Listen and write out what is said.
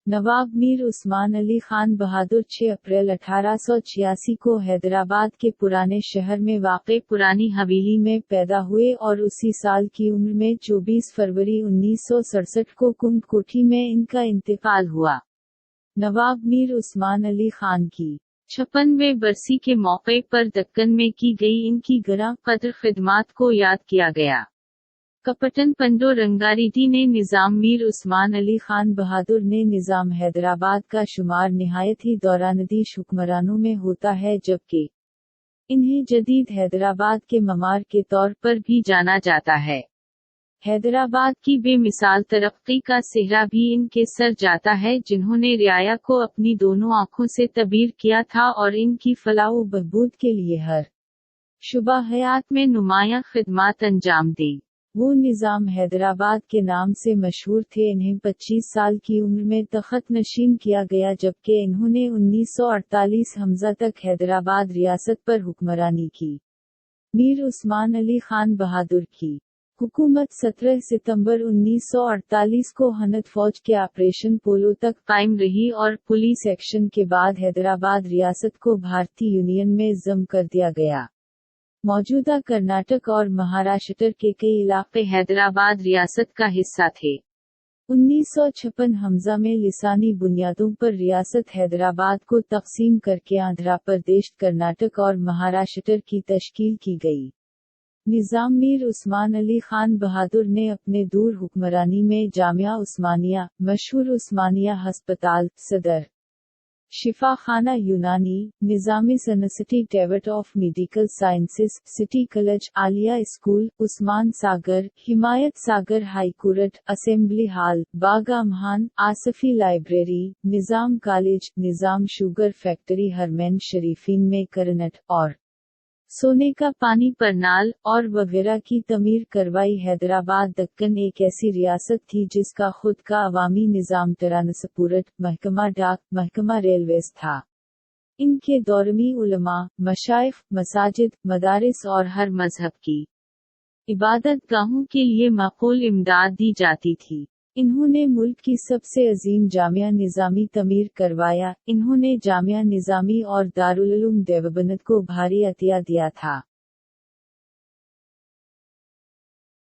नवाब मीर उस्मान अली खान बहादुर 6 अप्रैल 1886 को हैदराबाद के पुराने शहर में वाक़े पुरानी हवेली में पैदा हुए और उसी साल की उम्र में 24 फरवरी 1967 को कुंभ कोठी में इनका इंतकाल हुआ। नवाब मीर उस्मान अली खान की 56वें बरसी के मौके पर दक्कन में की गई इनकी गरा कद्र खिदमात को याद किया गया। कपटन पंडो रंगारेड्डी ने निज़ाम मीर उस्मान अली खान बहादुर ने निज़ाम हैदराबाद का शुमार निहायत ही दौरानदीश हुक्मरानों में होता है, जबकि इन्हें जदीद हैदराबाद के ममार के तौर पर भी जाना जाता है। हैदराबाद की बेमिसाल तरक्की का सेहरा भी इनके सर जाता है, जिन्होंने रियाया को अपनी दोनों आँखों से तबीर किया था और इनकी फलाह व बहबूद के लिए हर शुबा हयात में नुमायां खिदमात अंजाम दी। वो निज़ाम हैदराबाद के नाम से मशहूर थे। इन्हें 25 साल की उम्र में तख्त नशीन किया गया, जबकि इन्होंने 1948 हमज़ा तक हैदराबाद रियासत पर हुक्मरानी की। मीर उस्मान अली खान बहादुर की हुकूमत 17 सितंबर 1948 को हनद फौज के ऑपरेशन पोलो तक कायम रही और पुलिस एक्शन के बाद हैदराबाद रियासत को भारतीय यूनियन में ज़म कर दिया गया। मौजूदा कर्नाटक और महाराष्ट्र के कई इलाके हैदराबाद रियासत का हिस्सा थे। 1956 हमज़ा में लिसानी बुनियादों पर रियासत हैदराबाद को तकसीम करके आंध्र प्रदेश, कर्नाटक और महाराष्ट्र की तश्कील की गई। निज़ाम मीर उस्मान अली खान बहादुर ने अपने दूर हुक्मरानी में जामिया उस्मानिया, मशहूर उस्मानिया हस्पताल, सदर शिफा खाना यूनानी, निज़ामी यूनिवर्सिटी टेवट of medical sciences, city college, Aliya school, Osman Sagar, Himayat Sagar high court, assembly hall, बाग अमहान, Asafi library, Nizam college, Nizam sugar factory हरमैन शरीफीन में करनट और सोने का पानी परनाल और वगैरह की तमीर करवाई। हैदराबाद दक्कन एक ऐसी रियासत थी जिसका खुद का अवामी निज़ाम ट्रांसपोर्ट, महकमा डाक, महकमा रेलवेज था। इनके दौर में उलमा, मशाइख, मसाजिद, मदारिस और हर मजहब की इबादत गाहों के लिए माकूल इमदाद दी जाती थी। इन्होंने मुल्क की सबसे अजीम जामिया निज़ामी तमीर करवाया। इन्होंने जामिया निज़ामी और दारुल उलूम देवबंद को भारी अतिया दिया था।